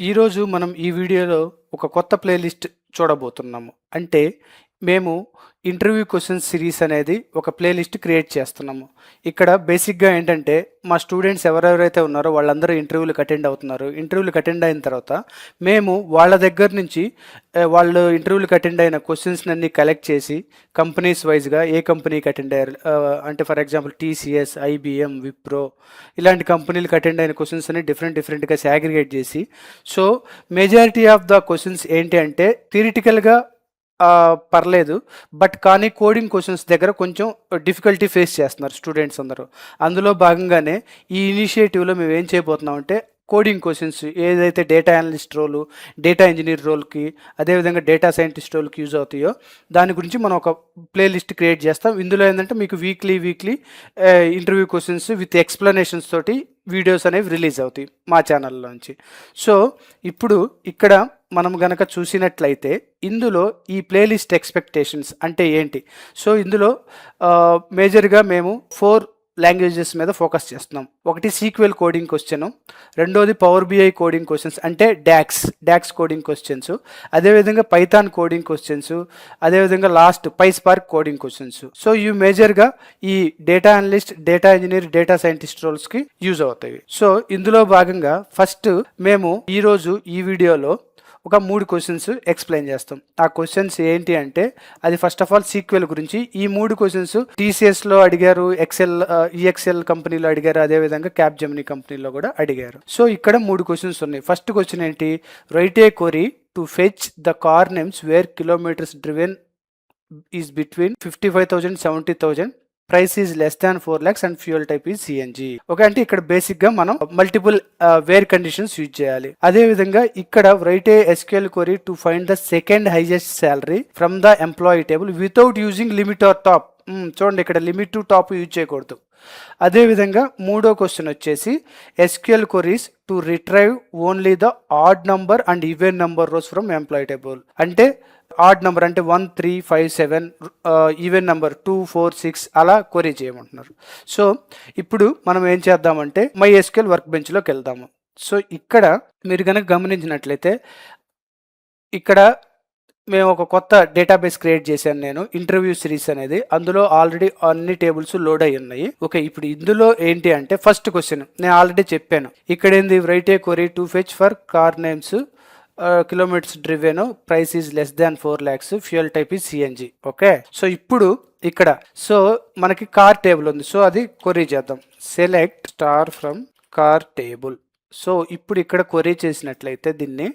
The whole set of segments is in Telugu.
ఈరోజు మనం ఈ వీడియోలో ఒక కొత్త ప్లేలిస్ట్ చూడబోతున్నాము. అంటే మేము ఇంటర్వ్యూ క్వశ్చన్స్ సిరీస్ అనేది ఒక ప్లేలిస్ట్ క్రియేట్ చేస్తున్నాము. ఇక్కడ బేసిక్గా ఏంటంటే మా స్టూడెంట్స్ ఎవరెవరైతే ఉన్నారో వాళ్ళందరూ ఇంటర్వ్యూలకు అటెండ్ అవుతున్నారు. ఇంటర్వ్యూలకు అటెండ్ అయిన తర్వాత మేము వాళ్ళ దగ్గర నుంచి వాళ్ళు ఇంటర్వ్యూలకు అటెండ్ అయిన క్వశ్చన్స్ అన్ని కలెక్ట్ చేసి కంపెనీస్ వైజ్గా ఏ కంపెనీకి అటెండ్ అయ్యారు, అంటే for example TCS, IBM, Wipro ఇలాంటి కంపెనీలకు అటెండ్ అయిన క్వశ్చన్స్ అన్ని డిఫరెంట్గా సాగ్రిగేట్ చేసి, so majority of the questions ఏంటి అంటే థియరిటికల్గా పర్లేదు, బట్ కానీ కోడింగ్ క్వశ్చన్స్ దగ్గర కొంచెం డిఫికల్టీ ఫేస్ చేస్తున్నారు స్టూడెంట్స్ అందరూ. అందులో భాగంగానే ఈ ఇనిషియేటివ్లో మేము ఏం చేయబోతున్నాం అంటే కోడింగ్ క్వశ్చన్స్ ఏదైతే data analyst role, data engineer రోల్కి, అదేవిధంగా డేటా సైంటిస్ట్ రోల్కి యూజ్ అవుతాయో దాని గురించి మనం ఒక ప్లేలిస్ట్ క్రియేట్ చేస్తాం. ఇందులో ఏంటంటే మీకు weekly interview questions with explanations తోటి వీడియోస్ అనేవి రిలీజ్ అవుతాయి మా ఛానల్లోంచి. సో ఇప్పుడు ఇక్కడ మనం గనక చూసినట్లయితే ఇందులో ఈ ప్లేలిస్ట్ ఎక్స్పెక్టేషన్స్ అంటే ఏంటి, సో ఇందులో మేజర్గా మేము 4 లాంగ్వేజెస్ మీద ఫోకస్ చేస్తున్నాం. ఒకటి సీక్వెల్ కోడింగ్ క్వశ్చన్, రెండోది పవర్ బిఐ కోడింగ్ క్వశ్చన్స్ అంటే డాక్స్ కోడింగ్ క్వశ్చన్స్, అదేవిధంగా పైథాన్ కోడింగ్ క్వశ్చన్స్, అదేవిధంగా last PySpark coding questions. So ఇవి మేజర్గా ఈ data analyst, data engineer, data scientist రోల్స్కి యూజ్ అవుతాయి. సో ఇందులో భాగంగా ఫస్ట్ మేము ఈరోజు ఈ వీడియోలో ఒక 3 క్వశ్చన్స్ ఎక్స్ప్లెయిన్ చేస్తాం. ఆ క్వశ్చన్స్ ఏంటి అంటే అది ఫస్ట్ ఆఫ్ ఆల్ సీక్వెల్ గురించి. ఈ 3 క్వశ్చన్స్ టీసీఎస్లో అడిగారు, ఈఎక్స్ఎల్ కంపెనీలో అడిగారు, అదేవిధంగా క్యాప్జెమినీ కంపెనీలో కూడా అడిగారు. సో ఇక్కడ 3 క్వశ్చన్స్ ఉన్నాయి. ఫస్ట్ క్వశ్చన్ ఏంటి, write a query to fetch the car names where kilometres driven is between 55,000 70,000, price is less than 4 lakhs and fuel type is CNG. Okay, అంటే ఇక్కడ బేసిక్ గా మనం మల్టిపుల్ వేర్ కండిషన్స్ యూజ్ చేయాలి. అదే విధంగా ఇక్కడ right A SQL query to find the second highest salary from the employee table without using limit or top. చూడండి, ఇక్కడ లిమిట్ టు టాప్ యూజ్ చేయకూడదు. అదేవిధంగా మూడో క్వశ్చన్ వచ్చేసి SQL queries to retrieve only the odd number and even number rows from employee table. అంటే ఆడ్ నెంబర్ అంటే 1 3 5 7, ఈవెన్ నెంబర్ 2 4 6 అలా క్వరీ చేయమంటున్నారు. సో ఇప్పుడు మనం ఏం చేద్దామంటే MySQL వర్క్ బెంచ్లోకి వెళ్దాము. సో ఇక్కడ మీరు కనుక గమనించినట్లయితే ఇక్కడ మేము ఒక కొత్త డేటాబేస్ క్రియేట్ చేశాను నేను, ఇంటర్వ్యూ సిరీస్ అనేది. అందులో ఆల్రెడీ అన్ని టేబుల్స్ లోడ్ అయి ఉన్నాయి. ఓకే, ఇప్పుడు ఇందులో ఏంటి అంటే ఫస్ట్ క్వశ్చన్ నేను ఆల్రెడీ చెప్పాను. ఇక్కడ ఏంది, right a query to fetch for car names kilometres driven, price is less than 4 lakhs, fuel type is CNG. Okay, so ఇప్పుడు ఇక్కడ సో మనకి కార్ టేబుల్ ఉంది. సో అది క్వరీ చేద్దాం. Select star from car table. So ఇప్పుడు ఇక్కడ క్వరీ చేసినట్లయితే దీన్ని,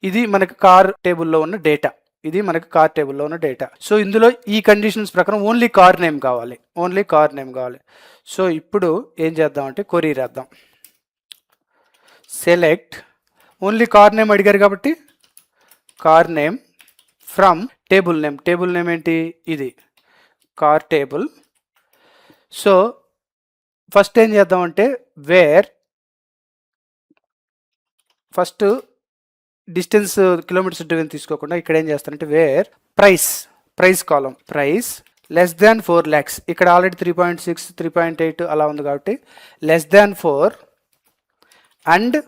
ఇది మనకి కార్ టేబుల్లో ఉన్న డేటా, ఇది మనకి కార్ టేబుల్లో ఉన్న డేటా. సో ఇందులో ఈ కండిషన్స్ ప్రకారం ఓన్లీ కార్ నేమ్ కావాలి. సో ఇప్పుడు ఏం చేద్దామంటే క్వరీ రాద్దాం. సెలెక్ట్ ఓన్లీ కార్ నేమ్ అడిగారు కాబట్టి car name from table name ఏంటి, ఇది కార్ టేబుల్. సో ఫస్ట్ ఏం చేద్దామంటే where, first distance kilometres driven తీసుకోకుండా ఇక్కడ ఏం చేస్తానంటే where price column, price less than 4 lakhs. ఇక్కడ ఆల్రెడీ 3.6 3.8 అలా ఉంది కాబట్టి లెస్ దాన్ 4, అండ్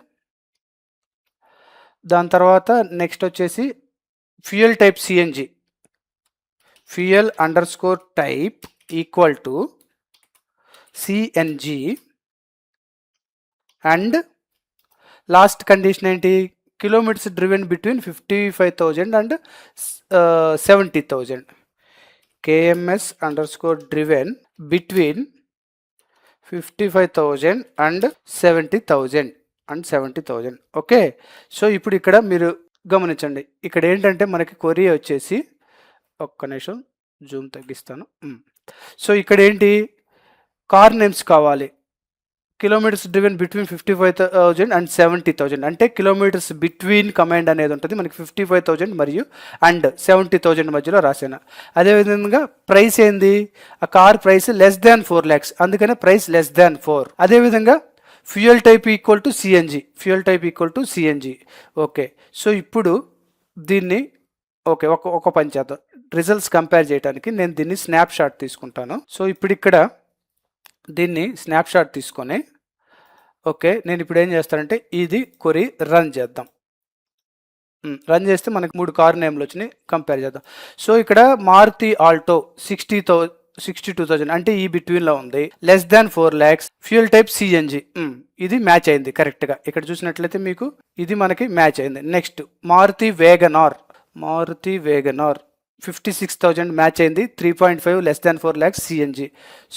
దాని తర్వాత నెక్స్ట్ వచ్చేసి fuel type CNG, fuel underscore type equal to CNG, and last condition ఏంటి, kilometres driven between 55,000 and 70,000, KMs underscore driven between 55,000 and 70,000. Okay, so ఇప్పుడు ఇక్కడ మీరు గమనించండి, ఇక్కడ ఏంటంటే మనకి క్వరీ వచ్చేసి, ఒక్క నిమిషం జూమ్ తగ్గిస్తాను. సో ఇక్కడ ఏంటి, కార్ నేమ్స్ కావాలి, కిలోమీటర్స్ డ్రివెన్ బిట్వీన్ 55,000 అండ్ 70,000, అంటే కిలోమీటర్స్ బిట్వీన్ కమాండ్ అనేది ఉంటుంది మనకి 55,000 మరియు అండ్ 70,000 మధ్యలో రాసాను. అదేవిధంగా ప్రైస్ ఏంది, ఆ car price less than 4 lakhs, అందుకనే ప్రైస్ లెస్ దాన్ 4. అదేవిధంగా fuel type equal to CNG. Okay, so ఇప్పుడు దీన్ని ఓకే ఒక పని చేద్దాం, రిజల్ట్స్ కంపేర్ చేయడానికి నేను దీన్ని స్నాప్ షాట్ తీసుకుంటాను. సో ఇప్పుడు ఇక్కడ దీన్ని స్నాప్ షాట్ తీసుకొని ఓకే, నేను ఇప్పుడు ఏం చేస్తానంటే ఇది కొరి రన్ చేద్దాం. రన్ చేస్తే మనకి 3 కార్ నేమ్లు వచ్చినాయి. కంపేర్ చేద్దాం. సో ఇక్కడ మారుతి ఆల్టో 62,000 అంటే ఈ బిట్వీన్లో ఉంది. Less than 4 lakhs, fuel type CNG. ఇది మ్యాచ్ అయింది కరెక్ట్గా. ఇక్కడ చూసినట్లయితే మీకు ఇది మనకి మ్యాచ్ అయింది. నెక్స్ట్ మారుతి వేగనార్ 56,000 మ్యాచ్ అయింది. 3.5 less than 4 lakhs CNG.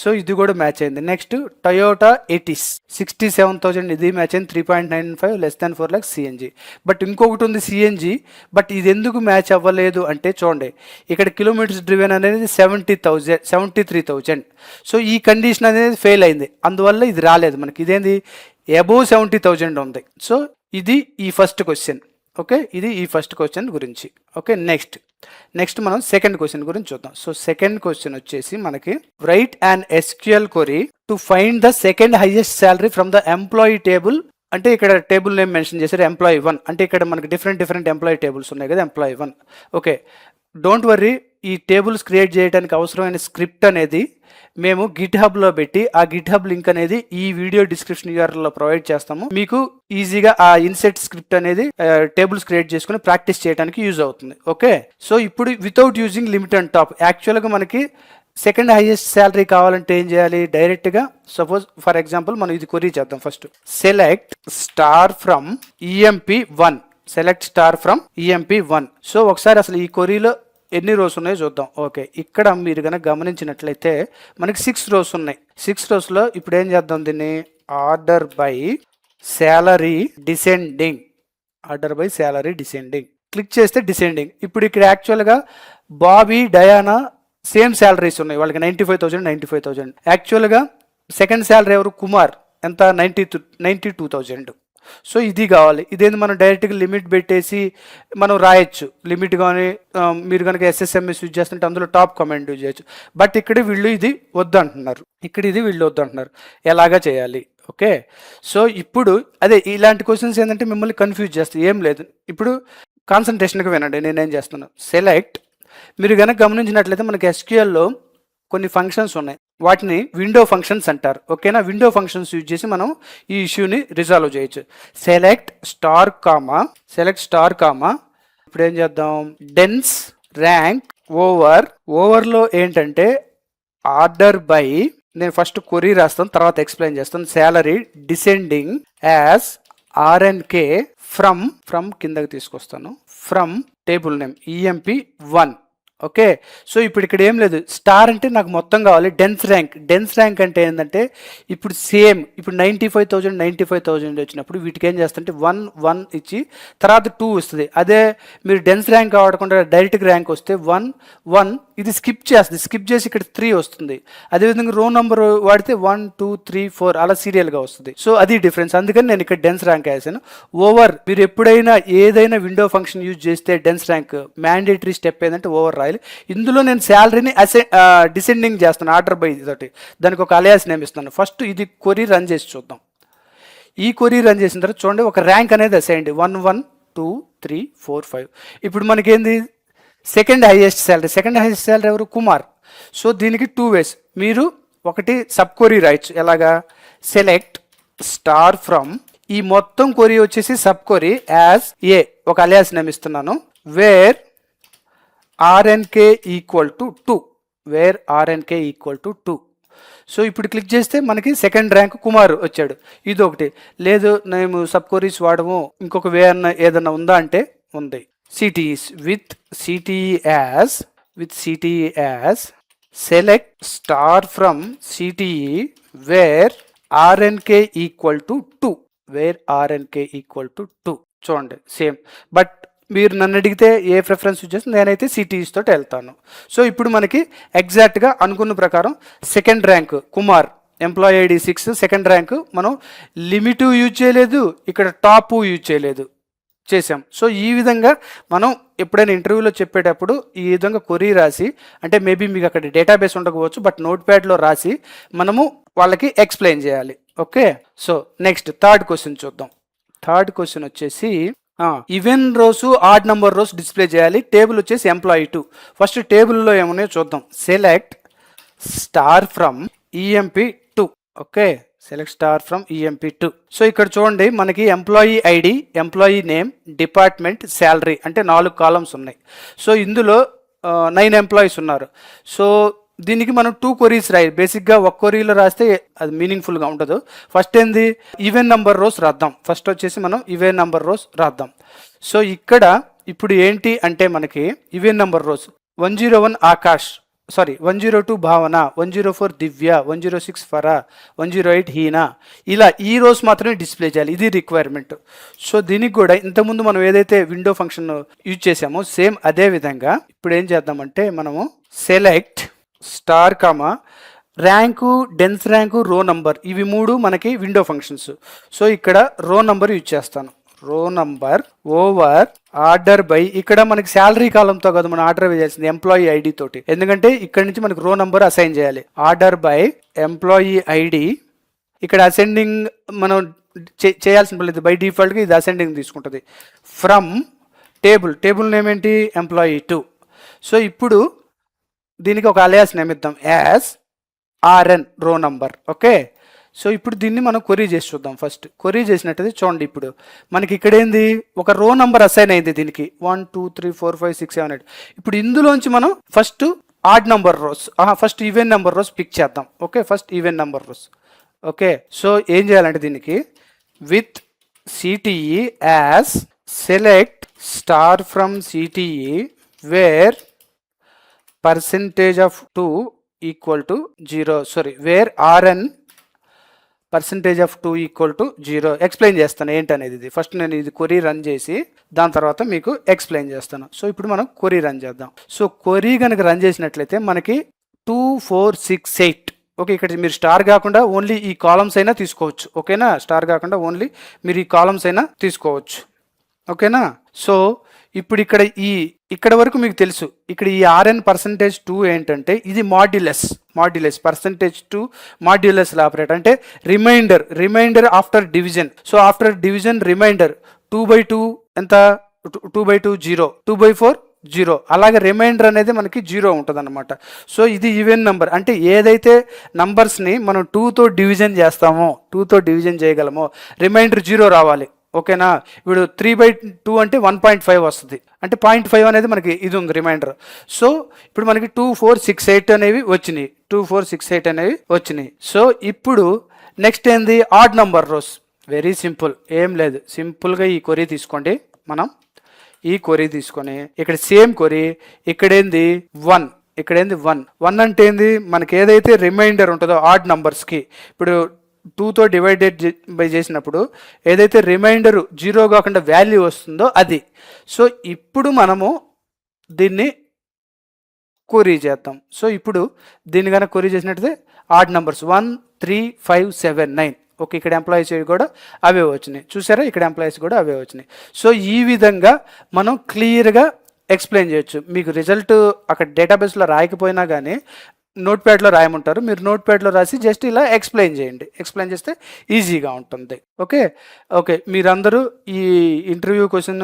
So ఇది కూడా మ్యాచ్ అయింది. నెక్స్ట్ టయోటా ఎటిస్ 67,000, ఇది మ్యాచ్ అయింది. 3.95 less than 4 lakhs CNG. But ఇంకొకటి ఉంది సిఎన్జి, బట్ ఇది ఎందుకు మ్యాచ్ అవ్వలేదు అంటే చూడండి, ఇక్కడ కిలోమీటర్స్ డ్రివెన్ అనేది 73,000. సో ఈ కండిషన్ అనేది ఫెయిల్ అయింది, అందువల్ల ఇది రాలేదు మనకి. ఇదేంది అబోవ్ 70,000 ఉంది. సో ఇది ఈ ఫస్ట్ క్వశ్చన్. ఓకే, ఇది ఈ ఫస్ట్ క్వశ్చన్ గురించి. ఓకే, నెక్స్ట్ మనం సెకండ్ క్వశ్చన్ గురించి చూద్దాం. సో సెకండ్ క్వశ్చన్ వచ్చేసి మనకి right and SQL query to find the second highest salary from the employee table. అంటే ఇక్కడ టేబుల్ నేమ్ మెన్షన్ చేశారు ఎంప్లాయీ 1. అంటే ఇక్కడ మనకి డిఫరెంట్ ఎంప్లాయీ టేబుల్స్ ఉన్నాయి కదా, ఎంప్లాయీ 1. ఓకే, డోంట్ వర్రీ, ఈ టేబుల్స్ క్రియేట్ చేయడానికి అవసరమైన స్క్రిప్ట్ అనేది మేము గిట్ హబ్లో పెట్టి, ఆ గిట్ హబ్ లింక్ అనేది ఈ వీడియో డిస్క్రిప్షన్ యూఆర్ఎల్లో ప్రొవైడ్ చేస్తాము. మీకు ఈజీగా ఆ ఇన్సెట్ స్క్రిప్ట్ అనేది టేబుల్స్ క్రియేట్ చేసుకుని ప్రాక్టీస్ చేయడానికి యూజ్ అవుతుంది. ఓకే, సో ఇప్పుడు without using limit and top, యాక్చువల్గా మనకి సెకండ్ హైయెస్ట్ శాలరీ కావాలంటే ఏం చేయాలి, డైరెక్ట్గా సపోజ్ ఫర్ ఎగ్జాంపుల్ మనం ఇది క్వరీ చేద్దాం. First select star from EMP1. So ఒకసారి అసలు ఈ క్వరీలో ఎన్ని రోస్ ఉన్నాయో చూద్దాం. ఓకే, ఇక్కడ మీరు కనుక గమనించినట్లయితే మనకి 6 rows ఉన్నాయి. 6 rowsలో ఇప్పుడు ఏం చేద్దాం, దీన్ని order by salary descending click చేస్తే డిసెండింగ్. ఇప్పుడు ఇక్కడ యాక్చువల్గా బాబీ డయానా సేమ్ శాలరీస్ ఉన్నాయి, వాళ్ళకి 95,000. యాక్చువల్గా సెకండ్ శాలరీ ఎవరు, కుమార్, ఎంత 92,000. సో ఇది కావాలి. ఇదేంది మనం డైరెక్ట్గా లిమిట్ పెట్టేసి మనం రాయొచ్చు. లిమిట్ కానీ మీరు కనుక SSMS యూజ్ చేస్తుంటే అందులో టాప్ కమాండ్ యూజ్ చేయొచ్చు. బట్ ఇక్కడ వీళ్ళు ఇది వద్దు అంటున్నారు. ఎలాగా చేయాలి? ఓకే, సో ఇప్పుడు అదే ఇలాంటి క్వశ్చన్స్ ఏంటంటే మిమ్మల్ని కన్ఫ్యూజ్ చేస్తాయి. ఏం లేదు, ఇప్పుడు కాన్సన్ట్రేషన్గా వినండి నేనేం చేస్తున్నాను. సెలెక్ట్, మీరు కనుక గమనించినట్లయితే మనకి SQLలో కొన్ని ఫంక్షన్స్ ఉన్నాయి, వాటిని విండో ఫంక్షన్స్ అంటారు. ఓకేనా, విండో ఫంక్షన్స్ యూజ్ చేసి మనం ఈ ఇష్యూని రిజాల్వ్ చేయొచ్చు. సెలెక్ట్ స్టార్ కామా ఇప్పుడు ఏం చేద్దాం, డెన్స్ ర్యాంక్ ఓవర్లో ఏంటంటే ఆర్డర్ బై, నేను ఫస్ట్ క్వరీ రాస్తాను తర్వాత ఎక్స్ప్లెయిన్ చేస్తాను. Salary descending as RNK from కిందకి తీసుకొస్తాను, from table name EMP1. Okay, so ఇప్పుడు ఇక్కడ ఏం లేదు, స్టార్ అంటే నాకు మొత్తం కావాలి. డెన్స్ ర్యాంక్ అంటే ఏంటంటే ఇప్పుడు సేమ్, ఇప్పుడు 95,000 వచ్చినప్పుడు వీటికి ఏం చేస్తుంటే 1 ఇచ్చి తర్వాత 2 వస్తుంది. అదే మీరు డెన్స్ ర్యాంక్ వాడకుండా డైరెక్ట్ ర్యాంక్ వస్తే 1 ఇది స్కిప్ చేసి ఇక్కడ 3 వస్తుంది. అదేవిధంగా రో నెంబర్ వాడితే 1 2 3 4 అలా సీరియల్గా వస్తుంది. సో అది డిఫరెన్స్, అందుకని నేను ఇక్కడ డెన్స్ ర్యాంక్ వేసాను. ఓవర్, మీరు ఎప్పుడైనా ఏదైనా విండో ఫంక్షన్ యూజ్ చేస్తే డెన్స్ ర్యాంక్ మ్యాండేటరీ స్టెప్ ఏంటంటే ఓవర్ రాయాలి. ఇందులో నేను శాలరీని డిసెండింగ్ చేస్తాను ఆర్డర్ బై తోటి, దానికి ఒక అలియాస్ నేమ్ ఇస్తాను. ఫస్ట్ ఇది క్వరీ రన్ చేసి చూద్దాం. ఈ క్వరీ రన్ చేసిన తర్వాత చూడండి ఒక ర్యాంక్ అనేది అసైండ్ 1 1 2 3 4 5. ఇప్పుడు మనకేంది సెకండ్ హైయెస్ట్ శాలరీ ఎవరు, కుమార్. సో దీనికి 2 ways, మీరు ఒకటి సబ్ క్వరీ రాయొచ్చు. ఎలాగా, సెలెక్ట్ స్టార్ ఫ్రమ్, ఈ మొత్తం క్వరీ వచ్చేసి సబ్ క్వరీ యాజ్ ఏ, ఒక అలియాస్ నేమ్ ఇస్తున్నాను, where RNK equal to 2. So ఇప్పుడు క్లిక్ చేస్తే మనకి సెకండ్ ర్యాంక్ కుమార్ వచ్చాడు. ఇది ఒకటి. లేదు మేము సబ్ క్వరీస్ వాడము, ఇంకొక వే అన్న ఏదన్నా ఉందా అంటే ఉంది. Cities with CTE as select star from CTE where RNK equal to 2. చూడండి సేమ్. బట్ మీరు నన్ను అడిగితే ఏ ప్రిఫరెన్స్ యూజ్ చేస్తే నేనైతే సిటీస్ తోటి వెళ్తాను. సో ఇప్పుడు మనకి ఎగ్జాక్ట్గా అనుకున్న ప్రకారం second rank Kumar, employee ID 6, second rank మనం లిమిట్ యూజ్ చేయలేదు, ఇక్కడ టాప్ యూజ్ చేయలేదు, చేసాం. సో ఈ విధంగా మనం ఎప్పుడైనా ఇంటర్వ్యూలో చెప్పేటప్పుడు ఈ విధంగా క్వరీ రాసి, అంటే మేబీ మీకు అక్కడ డేటాబేస్ ఉండకపోవచ్చు, బట్ నోట్ ప్యాడ్లో రాసి మనము వాళ్ళకి ఎక్స్ప్లెయిన్ చేయాలి. Okay, so next third question చూద్దాం. థర్డ్ క్వశ్చన్ వచ్చేసి even rows odd number rows display చేయాలి. టేబుల్ వచ్చేసి ఎంప్లాయీ 2. ఫస్ట్ టేబుల్లో ఏమున్నాయో చూద్దాం. Select star from EMP2. Okay, select star from EMP2. So ఇక్కడ చూడండి మనకి employee ID, employee name, department, salary అంటే 4 కాలమ్స్ ఉన్నాయి. సో ఇందులో 9 ఎంప్లాయీస్ ఉన్నారు. సో దీనికి మనం 2 క్వరీస్ రాయి. బేసిక్గా ఒక క్వరీలో రాస్తే అది మీనింగ్ఫుల్గా ఉండదు. ఫస్ట్ ఏంది, ఈవెన్ నంబర్ రోస్ రాద్దాం. ఫస్ట్ వచ్చేసి మనం ఈవెన్ నంబర్ రోస్ రాద్దాం. సో ఇక్కడ ఇప్పుడు ఏంటి అంటే మనకి ఈవెన్ నంబర్ రోస్ 101 ఆకాష్, 102 భావన, 104 దివ్య, 106 ఫరా, 108 హీనా, ఇలా ఈ రోజు మాత్రమే డిస్ప్లే చేయాలి. ఇది రిక్వైర్మెంట్. సో దీనికి కూడా ఇంతకుముందు మనం ఏదైతే విండో ఫంక్షన్ యూజ్ చేసామో సేమ్ అదే విధంగా ఇప్పుడు ఏం చేద్దామంటే మనము select star comma rank, dense rank, రో నంబర్, ఇవి 3 మనకి విండో ఫంక్షన్స్. సో ఇక్కడ రో నంబర్ యూజ్ చేస్తాను. రో నంబర్ ఓవర్ ఆర్డర్ బై, ఇక్కడ మనకి శాలరీ కాలంతో కదా మనం ఆర్డర్ చేయాల్సింది ఎంప్లాయీ ఐడి తోటి, ఎందుకంటే ఇక్కడ నుంచి మనకి రో నంబర్ అసైన్ చేయాలి. ఆర్డర్ బై ఎంప్లాయీ ఐడి, ఇక్కడ అసెండింగ్ మనం చేయాల్సిన పని లేదు. బై డిఫాల్ట్గా ఇది అసెండింగ్ తీసుకుంటుంది. ఫ్రమ్ టేబుల్ నేమ్ ఏంటి, ఎంప్లాయీ 2. సో ఇప్పుడు దీనికి ఒక అలియాస్ నేమ్ ఇద్దాం, యాజ్ RN రో నంబర్. ఓకే, సో ఇప్పుడు దీన్ని మనం క్వరీ చేసి చూద్దాం. ఫస్ట్ క్వరీ చేసినట్టయితే చూడండి, ఇప్పుడు మనకి ఇక్కడ ఏంది, ఒక రో నంబర్ అసైన్ అయింది దీనికి 1 2 3 4 5 6 7 8. ఇప్పుడు ఇందులోంచి మనం first odd number rows, first even number rows pick చేద్దాం. Okay, first even number rows. Okay, so ఏం చేయాలంటే దీనికి with CTE as select star from CTE where percentage of 2 equal to 0, where RN percentage of 2 equal to 0. Explain చేస్తాను ఏంటనేది. ఇది ఫస్ట్ నేను ఇది క్వరీ రన్ చేసి దాని తర్వాత మీకు ఎక్స్ప్లెయిన్ చేస్తాను. సో ఇప్పుడు మనం క్వరీ రన్ చేద్దాం. సో క్వరీ కనుక రన్ చేసినట్లయితే మనకి 2 4 6 8. ఓకే, ఇక్కడ మీరు స్టార్ కాకుండా ఓన్లీ ఈ కాలమ్స్ అయినా తీసుకోవచ్చు. ఓకేనా, స్టార్ కాకుండా ఓన్లీ మీరు ఈ కాలమ్స్ అయినా తీసుకోవచ్చు. ఓకేనా, సో ఇప్పుడు ఇక్కడ వరకు మీకు తెలుసు. ఇక్కడ ఈ RN %2 ఏంటంటే ఇది మాడ్యులస్ %2 మాడ్యులస్ ఆపరేటర్ అంటే remainder after division. So after division remainder 2/2 ఎంత, 2/2 0, 2/4 0, అలాగే రిమైండర్ అనేది మనకి 0 ఉంటుంది అనమాట. సో ఇది ఈవెన్ నెంబర్ అంటే ఏదైతే నంబర్స్ని మనం 2తో డివిజన్ చేస్తామో, 2తో డివిజన్ చేయగలమో రిమైండర్ 0 రావాలి. ఓకేనా, ఇప్పుడు 3/2 అంటే 1.5 వస్తుంది, అంటే 0.5 అనేది మనకి ఇది ఉంది రిమైండర్. సో ఇప్పుడు మనకి 2 4 6 8 అనేవి వచ్చినాయి, 2 4 6 8 అనేవి వచ్చినాయి. సో ఇప్పుడు నెక్స్ట్ ఏంది, odd number rows. Very simple, ఏం లేదు, సింపుల్గా ఈ క్వరీ తీసుకోండి. మనం ఈ క్వరీ తీసుకొని ఇక్కడ సేమ్ క్వరీ, ఇక్కడేంది 1 అంటే ఏంది, మనకి ఏదైతే రిమైండర్ ఉంటుందో ఆడ్ నంబర్స్కి, ఇప్పుడు 2తో డివైడెడ్ బై చేసినప్పుడు ఏదైతే రిమైండర్ 0 కాకుండా వాల్యూ వస్తుందో అది. సో ఇప్పుడు మనము దీన్ని క్వరీ చేద్దాం. సో ఇప్పుడు దీన్ని కనుక క్వరీ చేసినట్టయితే ఆడ్ నంబర్స్ 1 3 5 7 9. ఓకే, ఇక్కడ ఎంప్లాయీస్ కూడా అవే వచ్చినాయి. చూసారా, ఇక్కడ ఎంప్లాయీస్ కూడా అవే వచ్చినాయి. సో ఈ విధంగా మనం క్లియర్గా ఎక్స్ప్లెయిన్ చేయొచ్చు. మీకు రిజల్ట్ అక్కడ డేటాబేస్లో రాయకపోయినా కానీ నోట్ ప్యాడ్లో రాయమంటారు, మీరు నోట్ ప్యాడ్లో రాసి జస్ట్ ఇలా ఎక్స్ప్లెయిన్ చేయండి. ఎక్స్ప్లెయిన్ చేస్తే ఈజీగా ఉంటుంది. ఓకే, మీరందరూ ఈ ఇంటర్వ్యూ క్వశ్చన్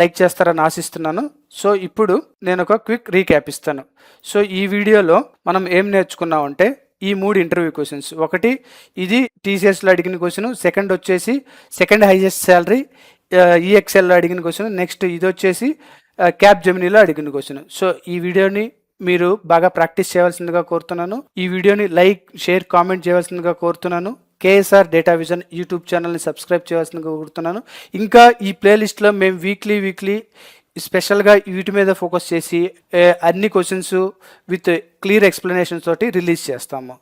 లైక్ చేస్తారని ఆశిస్తున్నాను. సో ఇప్పుడు నేను ఒక క్విక్ రీక్యాప్ ఇస్తాను. సో ఈ వీడియోలో మనం ఏం నేర్చుకున్నామంటే ఈ 3 ఇంటర్వ్యూ క్వశ్చన్స్. ఒకటి ఇది TCSలో అడిగిన క్వశ్చన్, సెకండ్ వచ్చేసి సెకండ్ హైయెస్ట్ శాలరీ EXLలో అడిగిన క్వశ్చన్, నెక్స్ట్ ఇది వచ్చేసి క్యాప్ జెమినీలో అడిగిన క్వశ్చన్. సో ఈ వీడియోని మీరు బాగా ప్రాక్టీస్ చేయవలసిందిగా కోరుతున్నాను. ఈ వీడియోని లైక్, షేర్, కామెంట్ చేయవలసిందిగా కోరుతున్నాను. KSR డేటా విజన్ యూట్యూబ్ ఛానల్ని సబ్స్క్రైబ్ చేయవలసిందిగా కోరుతున్నాను. ఇంకా ఈ ప్లేలిస్ట్లో మేము వీక్లీ స్పెషల్గా వీటి మీద ఫోకస్ చేసి అన్ని క్వశ్చన్స్ విత్ క్లియర్ ఎక్స్ప్లెనేషన్స్ తోటి రిలీజ్ చేస్తాము.